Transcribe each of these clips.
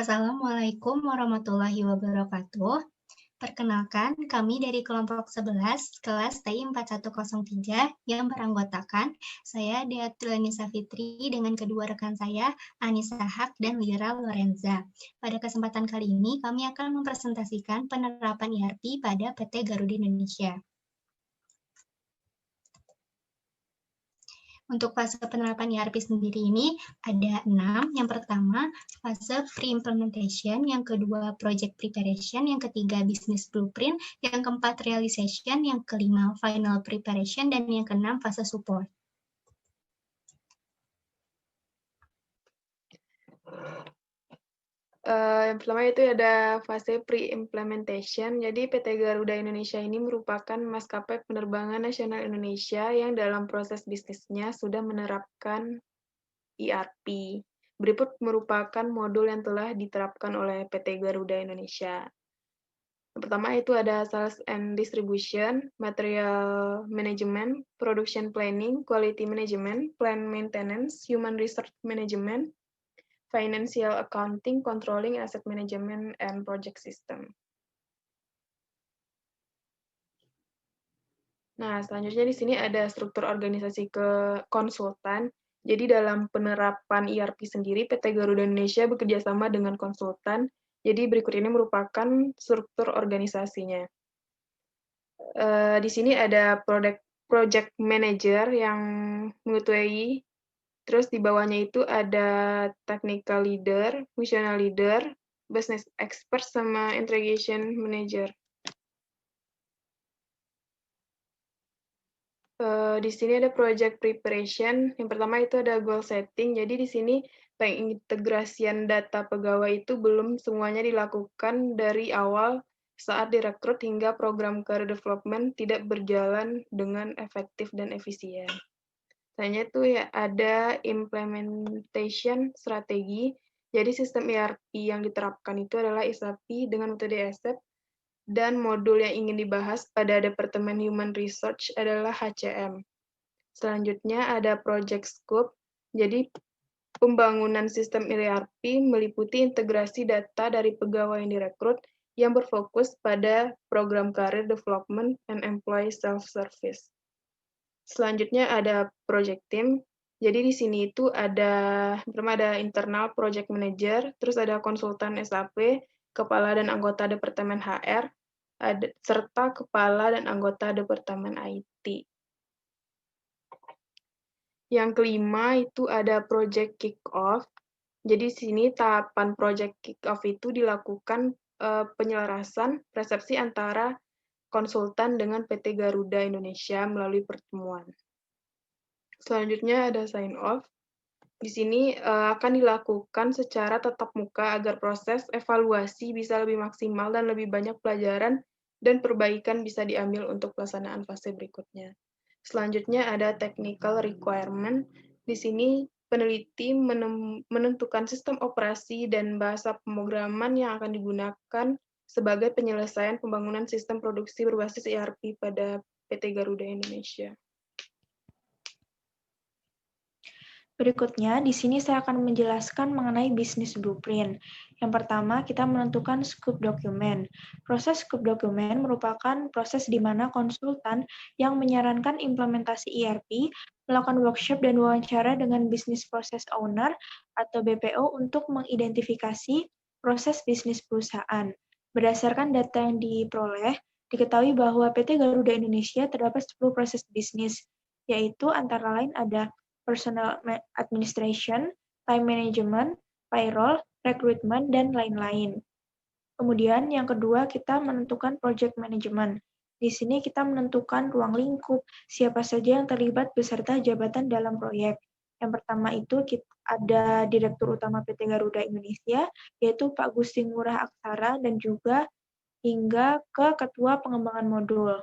Assalamualaikum warahmatullahi wabarakatuh. Perkenalkan, kami dari kelompok 11, kelas TI 4103 yang beranggotakan saya Deatranisa Fitri dengan kedua rekan saya, Anissa Haq dan Lira Lorenza. Pada kesempatan kali ini, kami akan mempresentasikan penerapan ERP pada PT Garuda Indonesia. Untuk fase penerapan ERP sendiri ini ada 6. Yang pertama, fase pre-implementation, yang kedua, project preparation, yang ketiga, business blueprint, yang keempat, realization, yang kelima, final preparation, dan yang keenam, fase support. Yang pertama itu ada fase pre-implementation. Jadi PT Garuda Indonesia ini merupakan maskapai penerbangan nasional Indonesia yang dalam proses bisnisnya sudah menerapkan ERP. Berikut merupakan modul yang telah diterapkan oleh PT Garuda Indonesia. Yang pertama itu ada sales and distribution, material management, production planning, quality management, plant maintenance, human resource management, financial accounting, controlling, asset management, and project system. Nah, selanjutnya di sini ada struktur organisasi ke konsultan. Jadi dalam penerapan ERP sendiri, PT Garuda Indonesia bekerja sama dengan konsultan. Jadi berikut ini merupakan struktur organisasinya. Di sini ada project manager yang mengetuai. Terus di bawahnya itu ada technical leader, functional leader, business expert, sama integration manager. Di sini ada project preparation. Yang pertama itu ada goal setting. Jadi di sini pengintegrasian data pegawai itu belum semuanya dilakukan dari awal saat direkrut hingga program career development tidak berjalan dengan efektif dan efisien. Selanjutnya itu ya ada implementation strategi. Jadi sistem ERP yang diterapkan itu adalah SAP dengan metode ESEP, dan modul yang ingin dibahas pada Departemen Human Resource adalah HCM. Selanjutnya ada project scope. Jadi pembangunan sistem ERP meliputi integrasi data dari pegawai yang direkrut yang berfokus pada program career development and employee self-service. Selanjutnya ada project team. Jadi di sini itu ada internal project manager, terus ada konsultan SAP, kepala dan anggota departemen HR, serta kepala dan anggota departemen IT. Yang kelima itu ada project kick-off. Jadi di sini tahapan project kick-off itu dilakukan penyelarasan persepsi antara konsultan dengan PT Garuda Indonesia melalui pertemuan. Selanjutnya ada sign off. Di sini akan dilakukan secara tatap muka agar proses evaluasi bisa lebih maksimal dan lebih banyak pelajaran dan perbaikan bisa diambil untuk pelaksanaan fase berikutnya. Selanjutnya ada technical requirement. Di sini peneliti menentukan sistem operasi dan bahasa pemrograman yang akan digunakan sebagai penyelesaian pembangunan sistem produksi berbasis ERP pada PT Garuda Indonesia. Berikutnya, di sini saya akan menjelaskan mengenai bisnis blueprint. Yang pertama, kita menentukan scope dokumen. Proses scope dokumen merupakan proses di mana konsultan yang menyarankan implementasi ERP melakukan workshop dan wawancara dengan business process owner atau BPO untuk mengidentifikasi proses bisnis perusahaan. Berdasarkan data yang diperoleh, diketahui bahwa PT Garuda Indonesia terdapat 10 proses bisnis, yaitu antara lain ada personal administration, time management, payroll, recruitment, dan lain-lain. Kemudian yang kedua kita menentukan project management. Di sini kita menentukan ruang lingkup, siapa saja yang terlibat beserta jabatan dalam proyek. Yang pertama itu ada Direktur Utama PT Garuda Indonesia, yaitu Pak Gusti Ngurah Aksara, dan juga hingga ke Ketua Pengembangan Modul.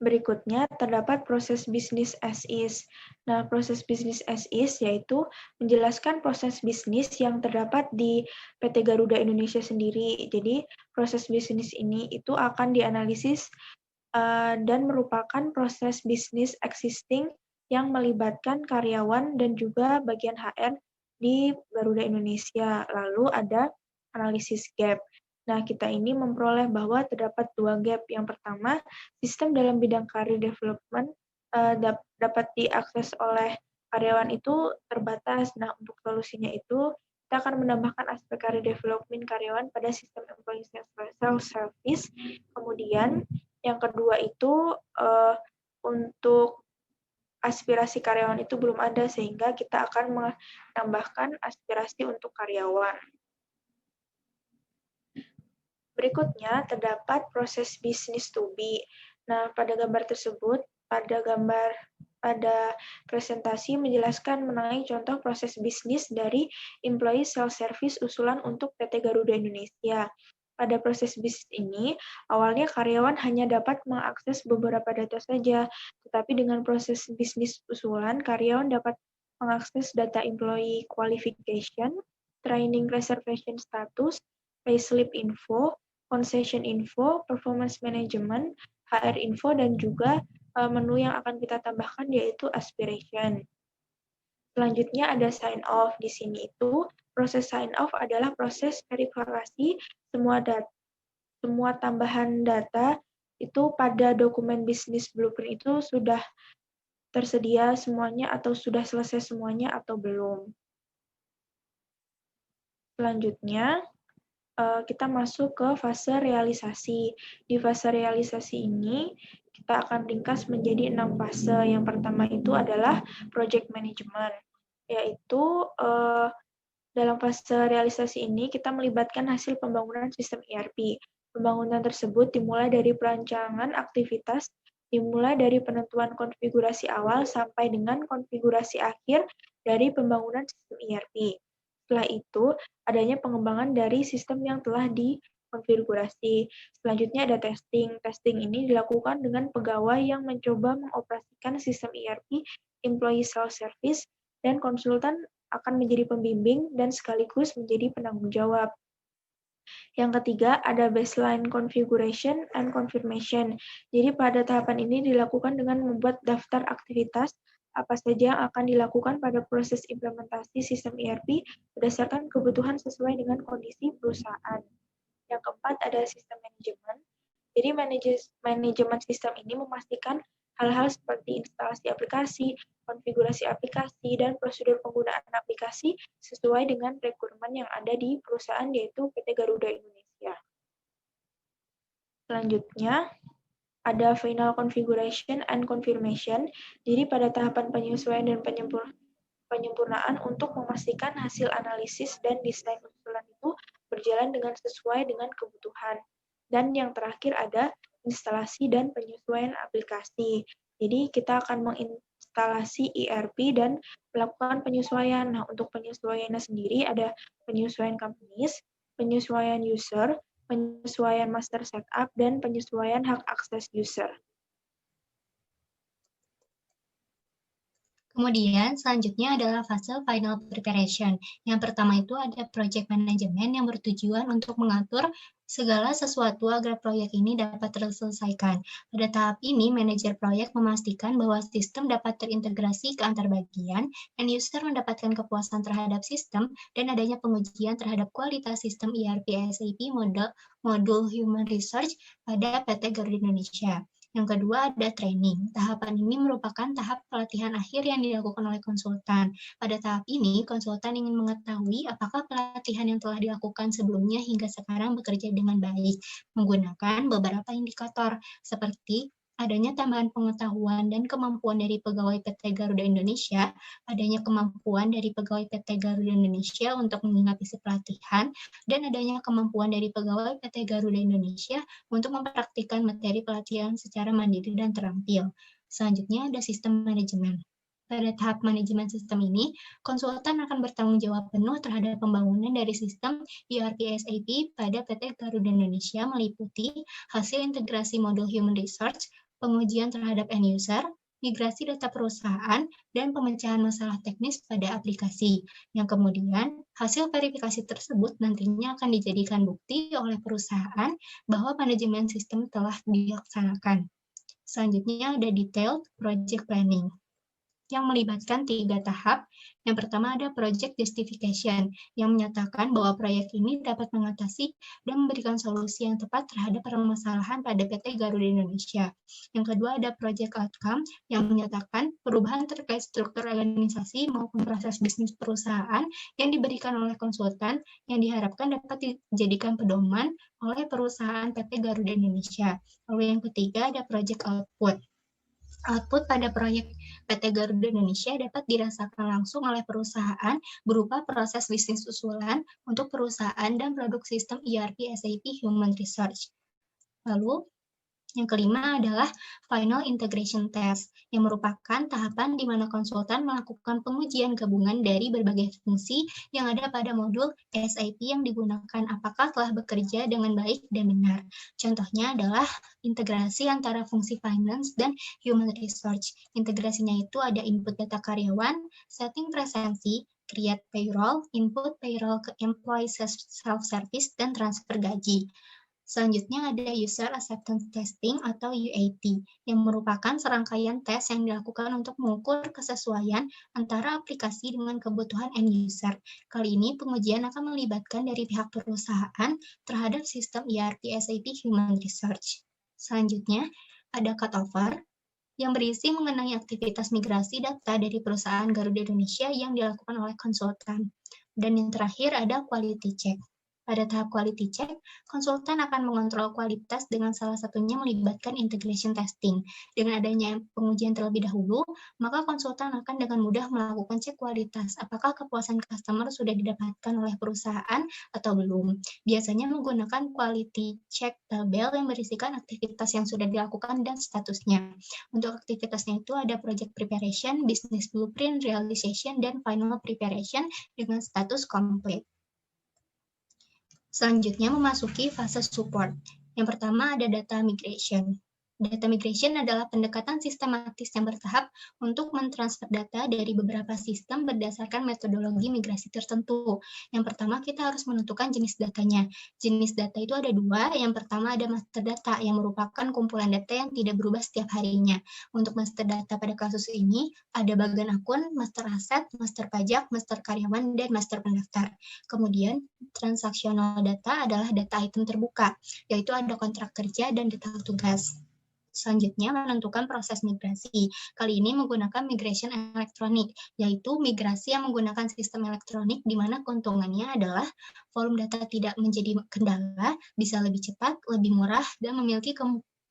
Berikutnya, terdapat proses bisnis as is. Nah, proses bisnis as is yaitu menjelaskan proses bisnis yang terdapat di PT Garuda Indonesia sendiri. Jadi, proses bisnis ini itu akan dianalisis dan merupakan proses bisnis existing yang melibatkan karyawan dan juga bagian HR di Garuda Indonesia. Lalu ada analisis gap. Nah, kita ini memperoleh bahwa terdapat 2 gap. Yang pertama, sistem dalam bidang career development dapat diakses oleh karyawan itu terbatas. Nah, untuk solusinya itu, kita akan menambahkan aspek career development karyawan pada sistem employee self-service. Kemudian, yang kedua itu, untuk aspirasi karyawan itu belum ada, sehingga kita akan menambahkan aspirasi untuk karyawan. Berikutnya, terdapat proses business to be. Nah, pada gambar tersebut, pada presentasi menjelaskan mengenai contoh proses bisnis dari employee self-service usulan untuk PT Garuda Indonesia. Pada proses bisnis ini, awalnya karyawan hanya dapat mengakses beberapa data saja, tetapi dengan proses bisnis usulan, karyawan dapat mengakses data employee qualification, training reservation status, payslip info, concession info, performance management, HR info, dan juga menu yang akan kita tambahkan yaitu aspiration. Selanjutnya ada sign off. Di sini itu proses sign off adalah proses verifikasi semua tambahan data itu pada dokumen bisnis blueprint itu sudah tersedia semuanya atau sudah selesai semuanya atau belum. Selanjutnya, kita masuk ke fase realisasi. Di fase realisasi ini, kita akan ringkas menjadi 6 fase. Yang pertama itu adalah project management, yaitu dalam fase realisasi ini kita melibatkan hasil pembangunan sistem ERP. Pembangunan tersebut dimulai dari perancangan aktivitas, dimulai dari penentuan konfigurasi awal sampai dengan konfigurasi akhir dari pembangunan sistem ERP. Setelah itu, adanya pengembangan dari sistem yang telah dikonfigurasi. Selanjutnya ada testing. Testing ini dilakukan dengan pegawai yang mencoba mengoperasikan sistem ERP, employee self-service, dan konsultan akan menjadi pembimbing dan sekaligus menjadi penanggung jawab. Yang ketiga, ada baseline configuration and confirmation. Jadi pada tahapan ini dilakukan dengan membuat daftar aktivitas apa saja yang akan dilakukan pada proses implementasi sistem ERP berdasarkan kebutuhan sesuai dengan kondisi perusahaan. Yang keempat, ada sistem manajemen. Jadi manajemen sistem ini memastikan hal-hal seperti instalasi aplikasi, konfigurasi aplikasi, dan prosedur penggunaan aplikasi sesuai dengan requirement yang ada di perusahaan yaitu PT Garuda Indonesia. Selanjutnya, ada final configuration and confirmation. Jadi pada tahapan penyesuaian dan penyempurnaan untuk memastikan hasil analisis dan desain usulan itu berjalan dengan sesuai dengan kebutuhan. Dan yang terakhir ada instalasi dan penyesuaian aplikasi. Jadi kita akan menginstalasi ERP dan melakukan penyesuaian. Nah, untuk penyesuaiannya sendiri ada penyesuaian companies, penyesuaian user, penyesuaian master setup, dan penyesuaian hak akses user. Kemudian selanjutnya adalah fase final preparation. Yang pertama itu ada project management yang bertujuan untuk mengatur segala sesuatu agar proyek ini dapat terselesaikan. Pada tahap ini, manajer proyek memastikan bahwa sistem dapat terintegrasi ke antar bagian, and user mendapatkan kepuasan terhadap sistem, dan adanya pengujian terhadap kualitas sistem ERP SAP modul Human Research pada PT Garuda Indonesia. Yang kedua ada training. Tahapan ini merupakan tahap pelatihan akhir yang dilakukan oleh konsultan. Pada tahap ini, konsultan ingin mengetahui apakah pelatihan yang telah dilakukan sebelumnya hingga sekarang bekerja dengan baik, menggunakan beberapa indikator seperti adanya tambahan pengetahuan dan kemampuan dari pegawai PT Garuda Indonesia, adanya kemampuan dari pegawai PT Garuda Indonesia untuk mengikuti pelatihan, dan adanya kemampuan dari pegawai PT Garuda Indonesia untuk mempraktikkan materi pelatihan secara mandiri dan terampil. Selanjutnya ada sistem manajemen. Pada tahap manajemen sistem ini, konsultan akan bertanggung jawab penuh terhadap pembangunan dari sistem ERP SAP pada PT Garuda Indonesia meliputi hasil integrasi modul Human Research, pengujian terhadap end user, migrasi data perusahaan, dan pemecahan masalah teknis pada aplikasi. Yang kemudian, hasil verifikasi tersebut nantinya akan dijadikan bukti oleh perusahaan bahwa manajemen sistem telah dilaksanakan. Selanjutnya ada detailed project planning. yang melibatkan 3 tahap. Yang pertama ada project justification, yang menyatakan bahwa proyek ini dapat mengatasi dan memberikan solusi yang tepat terhadap permasalahan pada PT Garuda Indonesia. Yang kedua ada project outcome, yang menyatakan perubahan terkait struktur organisasi maupun proses bisnis perusahaan yang diberikan oleh konsultan yang diharapkan dapat dijadikan pedoman oleh perusahaan PT Garuda Indonesia. Lalu yang ketiga ada project output. Output pada proyek PT Garuda Indonesia dapat dirasakan langsung oleh perusahaan berupa proses bisnis usulan untuk perusahaan dan produk sistem ERP SAP Human Resource. Lalu, yang kelima adalah Final Integration Test, yang merupakan tahapan di mana konsultan melakukan pengujian gabungan dari berbagai fungsi yang ada pada modul SAP yang digunakan apakah telah bekerja dengan baik dan benar. Contohnya adalah integrasi antara fungsi finance dan human resource. Integrasinya itu ada input data karyawan, setting presensi, create payroll, input payroll ke employee self-service, dan transfer gaji. Selanjutnya ada User Acceptance Testing atau UAT, yang merupakan serangkaian tes yang dilakukan untuk mengukur kesesuaian antara aplikasi dengan kebutuhan end user. Kali ini pengujian akan melibatkan dari pihak perusahaan terhadap sistem ERP SAP Human Resource. Selanjutnya ada Cutover, yang berisi mengenai aktivitas migrasi data dari perusahaan Garuda Indonesia yang dilakukan oleh konsultan. Dan yang terakhir ada Quality Check. Pada tahap quality check, konsultan akan mengontrol kualitas dengan salah satunya melibatkan integration testing. Dengan adanya pengujian terlebih dahulu, maka konsultan akan dengan mudah melakukan cek kualitas, apakah kepuasan customer sudah didapatkan oleh perusahaan atau belum. Biasanya menggunakan quality check tabel yang berisikan aktivitas yang sudah dilakukan dan statusnya. Untuk aktivitasnya itu ada project preparation, business blueprint, realization, dan final preparation dengan status complete. Selanjutnya memasuki fase support. Yang pertama ada data migration. Data migration adalah pendekatan sistematis yang bertahap untuk mentransfer data dari beberapa sistem berdasarkan metodologi migrasi tertentu. Yang pertama kita harus menentukan jenis datanya. Jenis data itu ada dua. Yang pertama ada master data yang merupakan kumpulan data yang tidak berubah setiap harinya. Untuk master data pada kasus ini ada bagian akun, master aset, master pajak, master karyawan, dan master pendaftar. Kemudian transaksional data adalah data item terbuka, yaitu ada kontrak kerja dan data tugas. Selanjutnya menentukan proses migrasi. Kali ini menggunakan migration elektronik, yaitu migrasi yang menggunakan sistem elektronik di mana keuntungannya adalah volume data tidak menjadi kendala, bisa lebih cepat, lebih murah, dan memiliki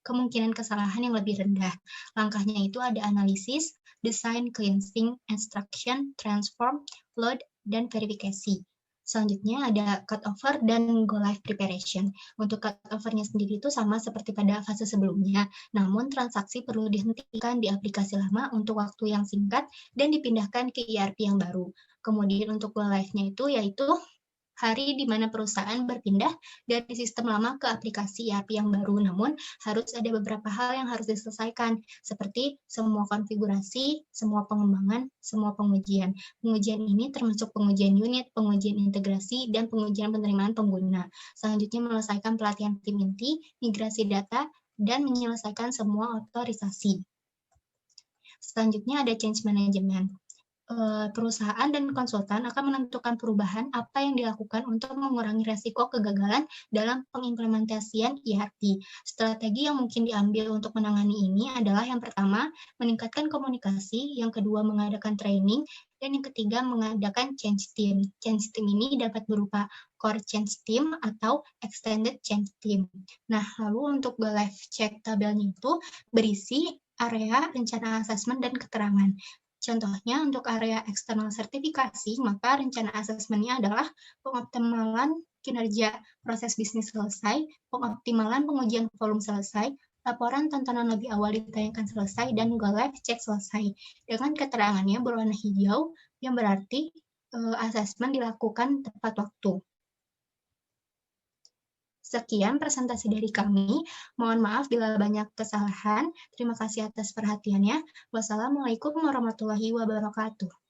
kemungkinan kesalahan yang lebih rendah. Langkahnya itu ada analisis, design, cleansing, extraction, transform, load, dan verifikasi. Selanjutnya ada cutover dan go live preparation. Untuk cutover-nya sendiri itu sama seperti pada fase sebelumnya, namun transaksi perlu dihentikan di aplikasi lama untuk waktu yang singkat dan dipindahkan ke ERP yang baru. Kemudian untuk go live-nya itu yaitu hari di mana perusahaan berpindah dari sistem lama ke aplikasi ERP yang baru, namun harus ada beberapa hal yang harus diselesaikan, seperti semua konfigurasi, semua pengembangan, semua pengujian. Pengujian ini termasuk pengujian unit, pengujian integrasi, dan pengujian penerimaan pengguna. Selanjutnya menyelesaikan pelatihan tim inti, migrasi data, dan menyelesaikan semua otorisasi. Selanjutnya ada change management. Perusahaan dan konsultan akan menentukan perubahan apa yang dilakukan untuk mengurangi resiko kegagalan dalam pengimplementasian ERP. Strategi yang mungkin diambil untuk menangani ini adalah yang pertama, meningkatkan komunikasi, yang kedua, mengadakan training, dan yang ketiga, mengadakan change team. Change team ini dapat berupa core change team atau extended change team. Nah, lalu untuk go live check tabelnya itu berisi area rencana asesmen dan keterangan. Contohnya untuk area eksternal sertifikasi, maka rencana asesmennya adalah pengoptimalan kinerja proses bisnis selesai, pengoptimalan pengujian volume selesai, laporan tontonan lebih awal ditayangkan selesai, dan go live check selesai. Dengan keterangannya berwarna hijau, yang berarti asesmen dilakukan tepat waktu. Sekian presentasi dari kami. Mohon maaf bila banyak kesalahan. Terima kasih atas perhatiannya. Wassalamualaikum warahmatullahi wabarakatuh.